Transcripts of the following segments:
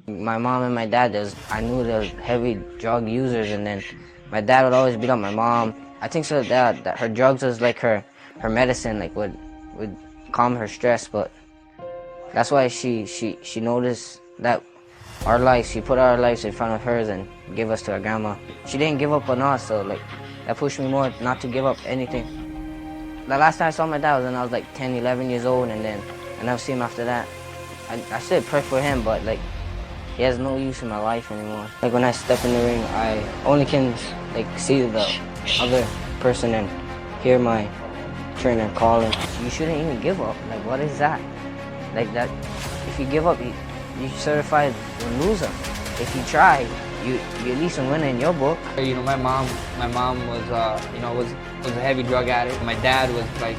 My mom and my dad, I knew they was heavy drug users, and then my dad would always beat up my mom. I think so that her drugs was like her medicine, like would calm her stress, but that's why she noticed that our lives, she put our lives in front of hers and gave us to our grandma. She didn't give up on us, so like that pushed me more not to give up anything. The last time I saw my dad was when I was like 10, 11 years old, and then I never see him after that. I still pray for him, but like he has no use in my life anymore. Like when I step in the ring, I only can like see the other person and hear my trainer calling. You shouldn't even give up. Like what is that? Like that, if you give up, you certified a loser. If you try, you at least win in your book. You know, my mom was was a heavy drug addict. My dad was like,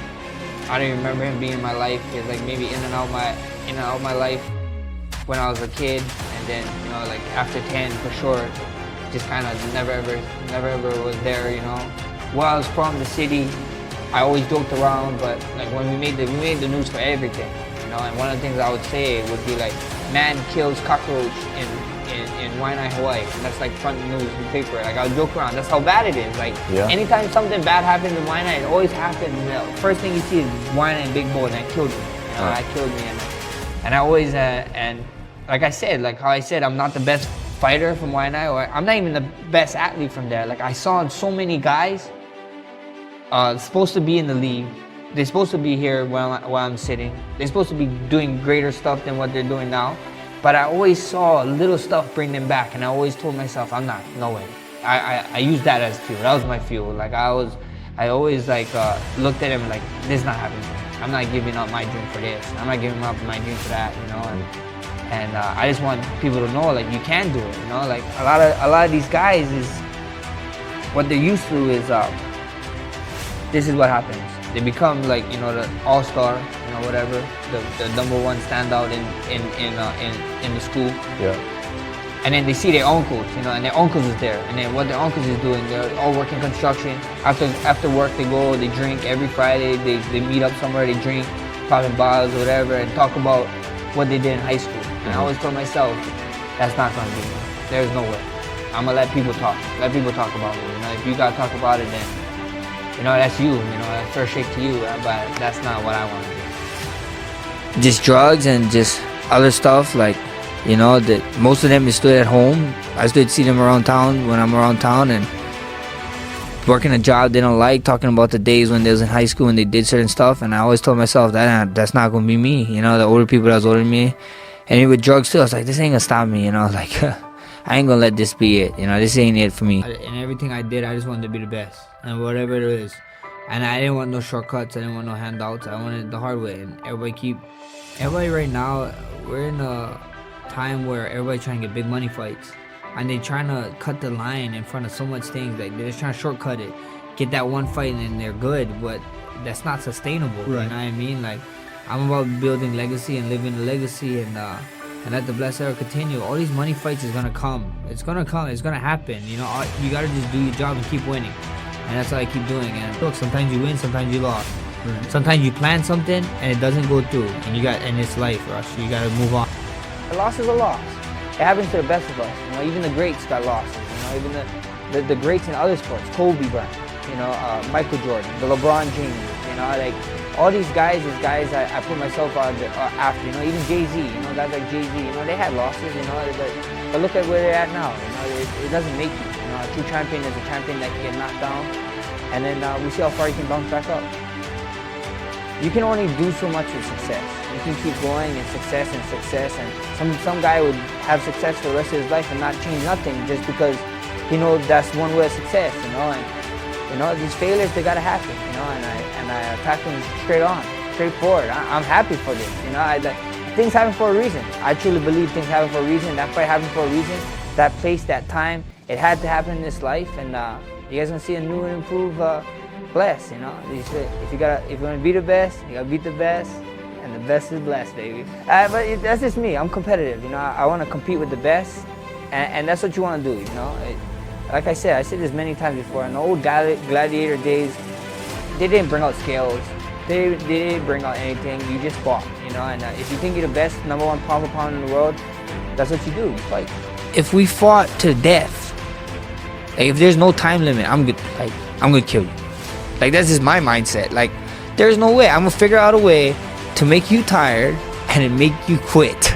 I don't even remember him being in my life. He was like maybe in and out my life when I was a kid, and then like after 10 for sure, just kind of never ever was there. Where I was from, the city, I always joked around, but like when we made the news for everything. And one of the things I would say would be like, man kills cockroach in Waianae, Hawaii. And that's like front news paper. Like I would joke around. That's how bad it is. Like anytime something bad happens in Waianae, it always happens. First thing you see is Waianae and Big Bull, and that killed me. That killed me. And I always and like I said, like how I said, I'm not the best fighter from Waianae, or I'm not even the best athlete from there. Like I saw so many guys supposed to be in the league. They're supposed to be here while I'm sitting. They're supposed to be doing greater stuff than what they're doing now. But I always saw little stuff bring them back, and I always told myself, I'm not, no way. I used that as fuel. That was my fuel. Like I always like looked at him like, this is not happening. I'm not giving up my dream for this. I'm not giving up my dream for that. And I just want people to know, like you can do it. Like a lot of these guys is what they're used to is this is what happens. They become like the all-star, whatever, the number one standout in the school. Yeah. And then they see their uncles, and their uncles is there, and then what their uncles is doing, they're all working construction. After work, they go, they drink every Friday. They meet up somewhere, they drink, popping bottles or whatever, and talk about what they did in high school. And I always told myself, that's not gonna be me. There's no way. I'm gonna let people talk. Let people talk about me. If you gotta talk about it, then that's you, that's fair shake to you, but that's not what I want to do. Just drugs and just other stuff, like, that most of them is stood at home. I still see them around town when I'm around town, and working a job they don't like, talking about the days when they was in high school and they did certain stuff, and I always told myself that's not going to be me, the older people that was older than me. And even with drugs too, I was like, this ain't going to stop me, like, I ain't gonna let this be it, this ain't it for me. In everything I did, I just wanted to be the best, and whatever it is. And I didn't want no shortcuts, I didn't want no handouts, I wanted the hard way. And everybody right now, we're in a time where everybody's trying to get big money fights. And they're trying to cut the line in front of so much things, like they're just trying to shortcut it. Get that one fight and they're good, but that's not sustainable, right. You know what I mean? Like, I'm about building legacy and living a legacy, and let the blessed era continue. All these money fights is gonna come. It's gonna come. It's gonna happen. You gotta just do your job and keep winning, and that's what I keep doing. And look, sometimes you win, sometimes you lost. Right. Sometimes you plan something and it doesn't go through, and it's life, Rush. You gotta move on. A loss is a loss. It happens to the best of us. Even the greats got losses. Even the greats in other sports. Kobe Bryant. Michael Jordan, the LeBron James. Like. All these guys is guys I put myself after, even Jay-Z, guys like Jay-Z, they had losses, but look at where they're at now, it doesn't make you, a true champion is a champion that can get knocked down, and then we see how far you can bounce back up. You can only do so much with success. You can keep going and success, and some guy would have success for the rest of his life and not change nothing just because, that's one way of success, and, these failures, they gotta happen, and I attack them straight forward. I'm happy for this, things happen for a reason. I truly believe things happen for a reason. That fight happened for a reason. That place, that time, it had to happen in this life, and you guys gonna see a new and improved Bless. If you're gonna be the best, you gotta beat the best, and the best is blessed, baby. But that's just me. I'm competitive, I want to compete with the best, and that's what you want to do, Like I said this many times before, in the old gladiator days, they didn't bring out scales. They didn't bring out anything. You just fought, And if you think you're the best, number one pound for pound in the world, That's what you do. You fight. If we fought to death, like if there's no time limit, I'm gonna kill you. Like that's just my mindset. Like there's no way. I'm gonna figure out a way to make you tired and it make you quit.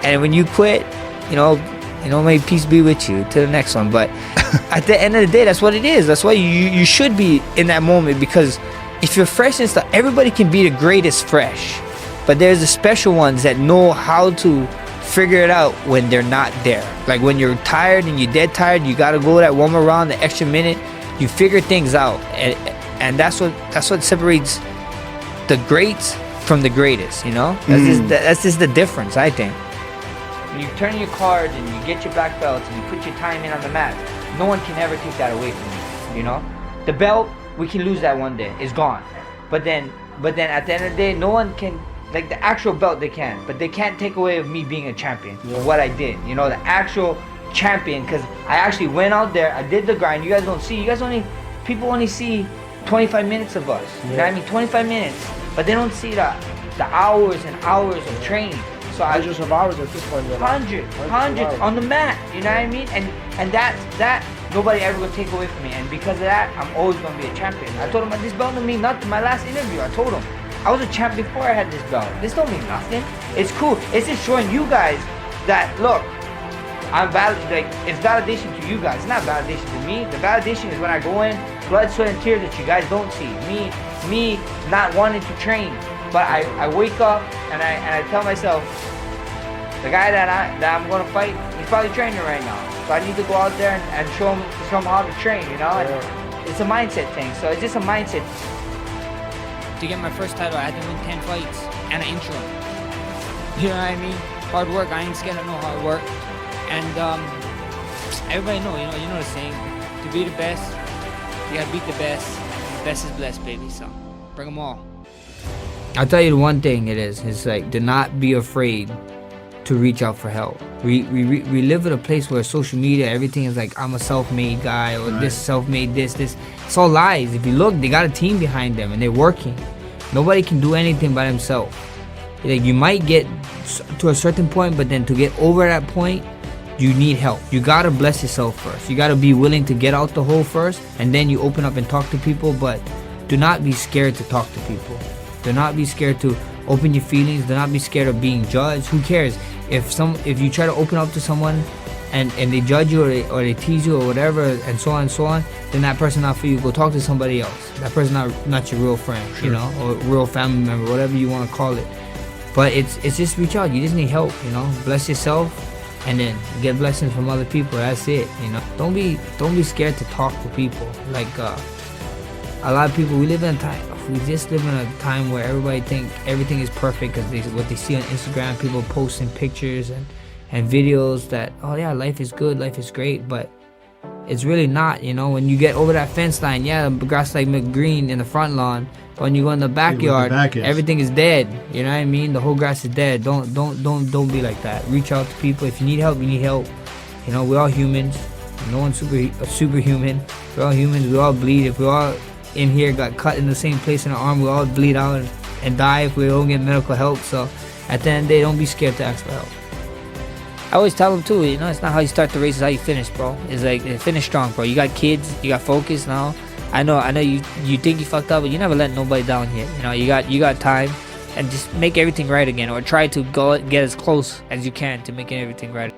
And when you quit, may peace be with you to the next one. But at the end of the day, that's what it is. That's why you should be in that moment, because if you're fresh and stuff, everybody can be the greatest fresh. But there's the special ones that know how to figure it out when they're not there. Like when you're tired and you're dead tired, you gotta go that one more round, the extra minute. You figure things out, and that's what separates the greats from the greatest. That's just the difference, I think. When you turn your cards and you get your black belts and you put your time in on the mat, no one can ever take that away from you. The belt, we can lose that one day. It's gone. But then at the end of the day, no one can, like the actual belt they can, but they can't take away of me being a champion, of what I did. The actual champion, because I actually went out there, I did the grind. You guys don't see, people only see 25 minutes of us. You know what I mean? 25 minutes, but they don't see the hours and hours of training. So hundreds of hours at this point. Hundreds on the mat. You know what I mean? And that nobody ever will take away from me. And because of that, I'm always gonna be a champion. I told him this belt don't mean nothing. My last interview, I told him I was a champ before I had this belt. This don't mean nothing. It's cool. It's just showing you guys that look, I'm valid. Like it's validation to you guys. It's not validation to me. The validation is when I go in, blood, sweat, and tears that you guys don't see. Me not wanting to train. But I wake up and I tell myself, the guy that I'm gonna fight, he's probably training right now. So I need to go out there and show him how to train, And it's a mindset thing. So it's just a mindset. To get my first title, I had to win 10 fights and an intro. You know what I mean? Hard work. I ain't scared of no hard work. And everybody know, you know the saying. To be the best, you gotta beat the best. And the best is blessed, baby. So bring them all. I'll tell you the one thing it's like, do not be afraid to reach out for help. We live in a place where social media, everything is like, I'm a self-made guy, or this self-made this. It's all lies. If you look, they got a team behind them and they're working. Nobody can do anything by themselves. Like you might get to a certain point, but then to get over that point, you need help. You gotta bless yourself first. You gotta be willing to get out the hole first, and then you open up and talk to people. But do not be scared to talk to people. Do not be scared to open your feelings. Do not be scared of being judged. Who cares if you try to open up to someone and they judge you or they tease you or whatever and so on, then that person not for you. Go talk to somebody else. That person not your real friend, sure. Or real family member, whatever you want to call it. But it's just reach out. You just need help, Bless yourself and then get blessings from other people. That's it, Don't be scared to talk to people. Like a lot of people, we just live in a time where everybody think everything is perfect because what they see on Instagram, people posting pictures and videos that, oh yeah, life is good, life is great, but it's really not. When you get over that fence line, yeah, the grass like green in the front lawn, but when you go in the backyard, everything is dead. You know what I mean? The whole grass is dead. Don't be like that. Reach out to people. If you need help, you need help. We're all humans. No one's superhuman. We're all humans. We all bleed. If we all in here got cut in the same place in the arm, we all bleed out and die if we don't get medical help. So at the end of the day, don't be scared to ask for help. I always tell them too, it's not how you start the race, it's how you finish, bro. It's like, finish strong, bro. You got kids, you got focus now. I know you think you fucked up, but you never let nobody down here. You got time, and just make everything right again, or try to go get as close as you can to making everything right.